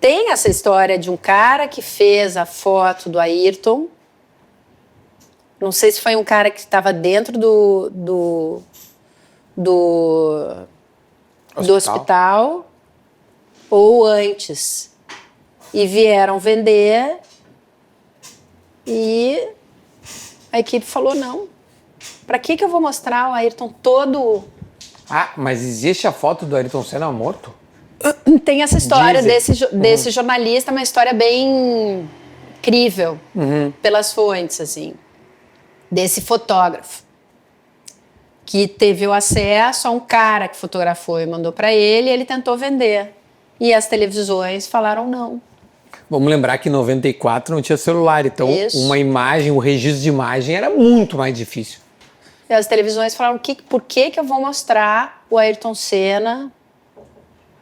tem essa história de um cara que fez a foto do Ayrton. Não sei se foi um cara que estava dentro do hospital ou antes. E vieram vender e a equipe falou não. Pra que eu vou mostrar o Ayrton todo... Ah, mas existe a foto do Ayrton Senna morto? Tem essa história desse jornalista, uma história bem crível, pelas fontes, assim. Desse fotógrafo, que teve o acesso a um cara que fotografou e mandou pra ele, e ele tentou vender. E as televisões falaram não. Vamos lembrar que em 94 não tinha celular, então uma imagem, o registro de imagem era muito mais difícil. E as televisões falaram, por que eu vou mostrar o Ayrton Senna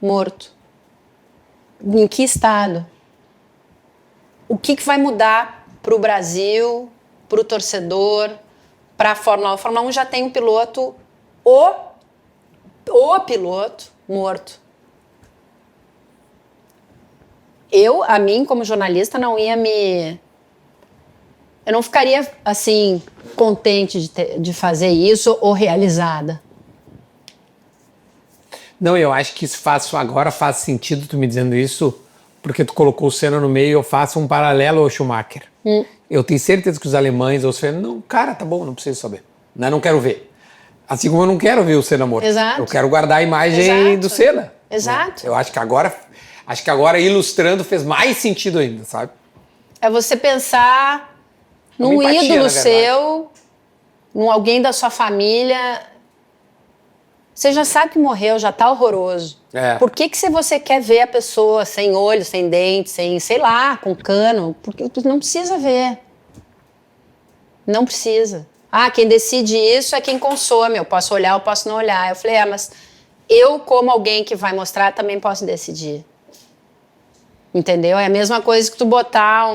morto? Em que estado? O que vai mudar para o Brasil, para o torcedor, para a Fórmula 1? A Fórmula 1 já tem um piloto, o piloto morto. A mim, como jornalista, não ia me... Eu não ficaria, assim, contente de fazer isso ou realizada. Não, eu acho que isso agora faz sentido tu me dizendo isso, porque tu colocou o Senna no meio e eu faço um paralelo ao Schumacher. Eu tenho certeza que os alemães ou os Senna, não, cara, tá bom, não preciso saber. Não quero ver. Assim como eu não quero ver o Senna morto. Exato. Eu quero guardar a imagem do Senna. Exato. Eu acho que agora ilustrando fez mais sentido ainda, sabe? É você pensar num ídolo seu, num alguém da sua família. Você já sabe que morreu, já tá horroroso. Por que você quer ver a pessoa sem olho, sem dente, sem, sei lá, com cano? Porque não precisa ver. Não precisa. Quem decide isso é quem consome. Eu posso olhar, eu posso não olhar. Eu falei, mas eu, como alguém que vai mostrar, também posso decidir. Entendeu? É a mesma coisa que tu botar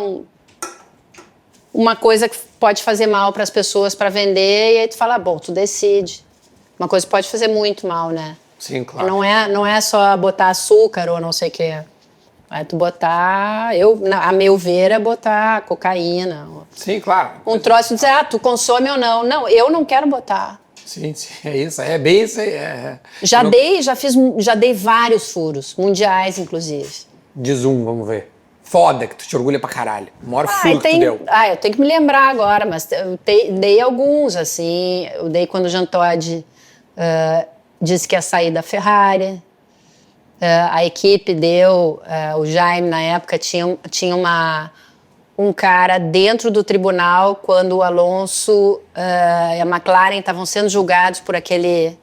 uma coisa que pode fazer mal para as pessoas para vender e aí tu fala, bom, tu decide. Uma coisa pode fazer muito mal, né? Sim, claro. Não é só botar açúcar ou não sei o quê. É tu botar... a meu ver, é botar cocaína. Sim, claro. Um troço de dizer, tu consome ou não. Não, eu não quero botar. Sim, é isso. É bem isso aí. Já dei vários furos, mundiais, inclusive. Diz vamos ver. Foda, que tu te orgulha pra caralho. O maior furo que tu deu. Eu tenho que me lembrar agora, mas eu dei alguns, assim. Eu dei quando o Jean Todt disse que ia sair da Ferrari. A equipe deu... o Jaime, na época, tinha um cara dentro do tribunal quando o Alonso e a McLaren estavam sendo julgados por aquele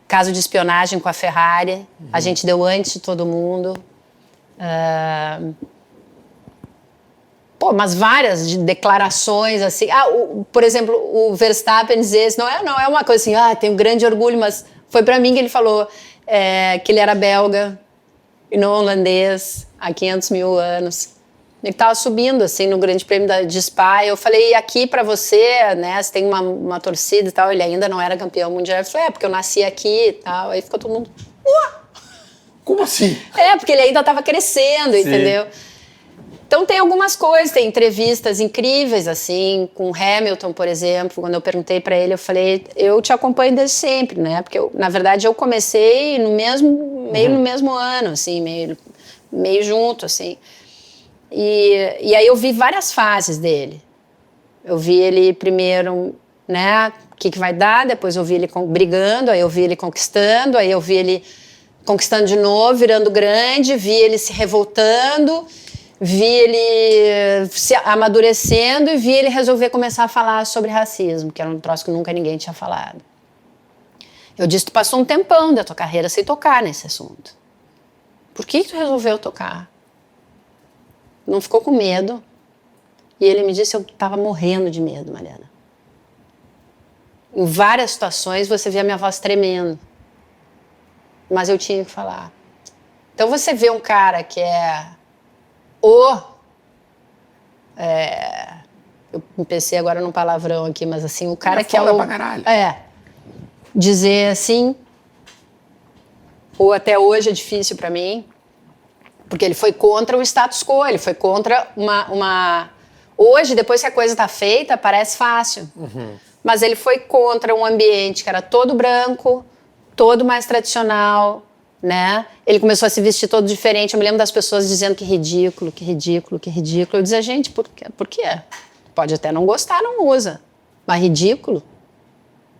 caso de espionagem com a Ferrari. A gente deu antes de todo mundo. Mas várias declarações assim. Por exemplo, o Verstappen dizer não é uma coisa assim, tenho grande orgulho, mas foi para mim que ele falou que ele era belga e não holandês há 500 mil anos. Ele estava subindo assim no Grande Prêmio de Spa. Eu falei, e aqui para você, né? Você tem uma torcida e tal. Ele ainda não era campeão mundial. Eu falei, porque eu nasci aqui e tal. Aí ficou todo mundo. Como assim? Porque ele ainda estava crescendo, entendeu? Então tem algumas coisas, tem entrevistas incríveis, assim, com o Hamilton, por exemplo. Quando eu perguntei para ele, eu falei, eu te acompanho desde sempre, né? Porque, na verdade, eu comecei meio no mesmo ano, assim, meio junto, assim. E aí eu vi várias fases dele. Eu vi ele primeiro, né, o que vai dar, depois eu vi ele brigando, aí eu vi ele conquistando, aí eu vi ele conquistando de novo, virando grande, vi ele se revoltando, vi ele se amadurecendo e vi ele resolver começar a falar sobre racismo, que era um troço que nunca ninguém tinha falado. Eu disse, tu passou um tempão da tua carreira sem tocar nesse assunto. Por que tu resolveu tocar? Não ficou com medo? E ele me disse, eu estava morrendo de medo, Mariana. Em várias situações você via minha voz tremendo. Mas eu tinha que falar. Então você vê um cara que eu pensei agora num palavrão aqui, mas assim, o cara que é foda pra caralho. Dizer assim, ou até hoje é difícil pra mim, Porque ele foi contra o status quo, ele foi contra uma... Hoje, depois que a coisa está feita, parece fácil. Mas ele foi contra um ambiente que era todo branco, todo mais tradicional, né? Ele começou a se vestir todo diferente. Eu me lembro das pessoas dizendo que ridículo, que ridículo, que ridículo. Eu dizia, gente, por quê? Por quê? Pode até não gostar, não usa. Mas ridículo?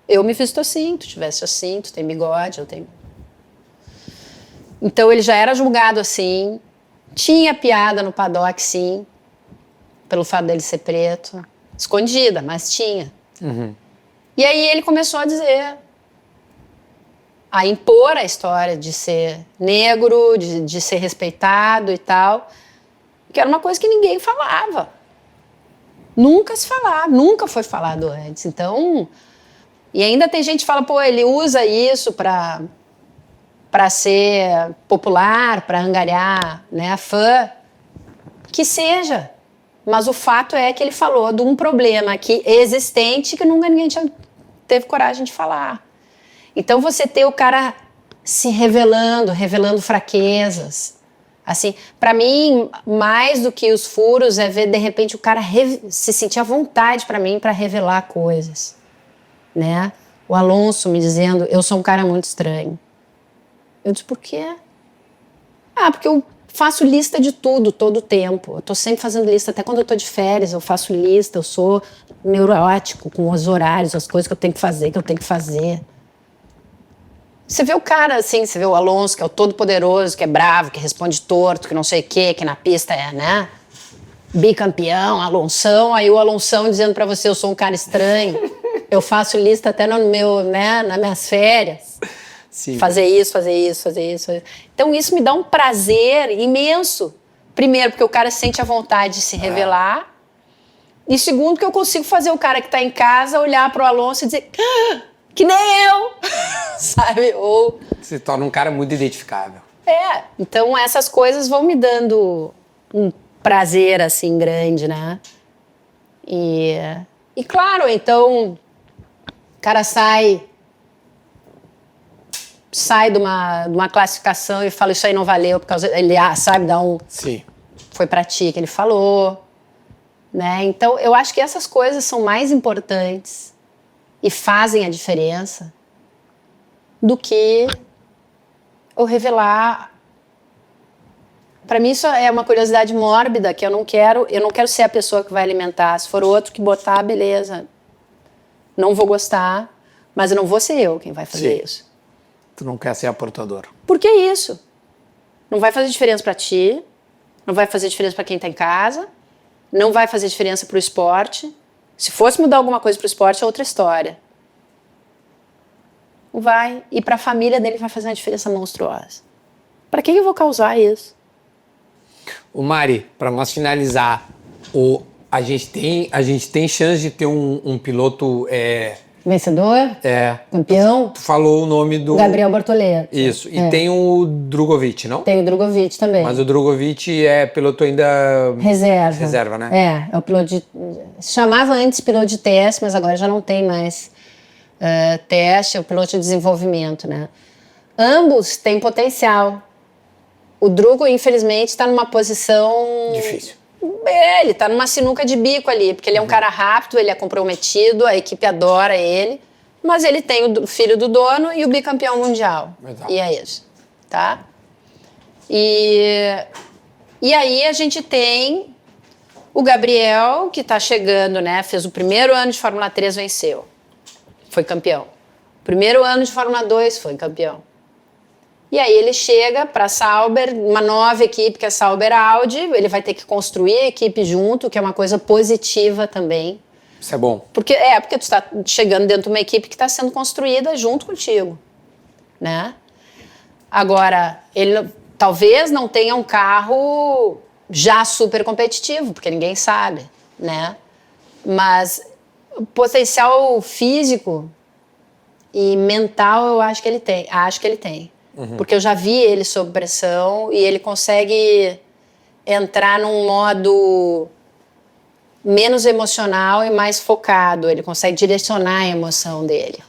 Eu me visto assim, tu tivesse assim, tu tem bigode, eu tenho... Então ele já era julgado assim, tinha piada no paddock, sim, pelo fato dele ser preto, escondida, mas tinha. E aí ele começou a dizer, a impor a história de ser negro, de ser respeitado e tal, que era uma coisa que ninguém falava. Nunca se falava, nunca foi falado antes. Então, e ainda tem gente que fala, pô, ele usa isso para ser popular, para angariar, né, fã. Que seja. Mas o fato é que ele falou de um problema aqui existente que nunca ninguém teve coragem de falar. Então você ter o cara se revelando fraquezas. Assim, para mim, mais do que os furos é ver de repente o cara se sentir à vontade para mim para revelar coisas, né? O Alonso me dizendo, eu sou um cara muito estranho. Eu disse, por quê? Ah, porque eu faço lista de tudo, todo o tempo. Eu tô sempre fazendo lista, até quando eu tô de férias, eu faço lista, eu sou neurótico com os horários, as coisas que eu tenho que fazer. Você vê o cara assim, você vê o Alonso, que é o todo-poderoso, que é bravo, que responde torto, que não sei o quê, que na pista é, né? Bicampeão, Alonsão, aí o Alonsão dizendo pra você, eu sou um cara estranho, eu faço lista até no meu, né, nas minhas férias. Sim. Fazer isso. Então isso me dá um prazer imenso. Primeiro, porque o cara sente a vontade de se revelar. E segundo, que eu consigo fazer o cara que está em casa olhar para o Alonso e dizer, que nem eu, sabe? Ou... Se torna um cara muito identificável. Então essas coisas vão me dando um prazer assim grande, né? E claro, então o cara sai de uma classificação e fala, isso aí não valeu, por causa... Ele sabe, dá um... Sim. Foi pra ti que ele falou, né? Então, eu acho que essas coisas são mais importantes e fazem a diferença do que o revelar. Para mim, isso é uma curiosidade mórbida que eu não quero ser a pessoa que vai alimentar. Se for outro que botar, beleza. Não vou gostar, mas não vou ser eu quem vai fazer isso. Tu não quer ser a portadora. Por que isso? Não vai fazer diferença para ti, não vai fazer diferença para quem está em casa, não vai fazer diferença para o esporte. Se fosse mudar alguma coisa para o esporte, é outra história. Não vai. E para a família dele vai fazer uma diferença monstruosa. Para que eu vou causar isso? O Mari, para nós finalizar, a gente tem chance de ter um piloto... Vencedor? Campeão? Tu falou o nome do... Gabriel Bortoleto. Isso. E tem o Drogovic, não? Tem o Drogovic também. Mas o Drogovic é piloto ainda... Reserva, né? É o piloto de... Se chamava antes piloto de teste, mas agora já não tem mais teste, é o piloto de desenvolvimento, né? Ambos têm potencial. O Drugo, infelizmente, está numa posição... Difícil. Ele tá numa sinuca de bico ali, porque ele é um cara rápido, ele é comprometido, a equipe adora ele, mas ele tem o filho do dono e o bicampeão mundial. Exato. E é isso, tá? E aí a gente tem o Gabriel, que tá chegando, né? Fez o primeiro ano de Fórmula 3, venceu. Foi campeão. Primeiro ano de Fórmula 2, foi campeão. E aí ele chega para a Sauber, uma nova equipe que é a Sauber Audi, ele vai ter que construir a equipe junto, que é uma coisa positiva também. Isso é bom. Porque tu está chegando dentro de uma equipe que está sendo construída junto contigo, né? Agora, ele talvez não tenha um carro já super competitivo, porque ninguém sabe, né? Mas o potencial físico e mental eu acho que ele tem. Porque eu já vi ele sob pressão e ele consegue entrar num modo menos emocional e mais focado. Ele consegue direcionar a emoção dele.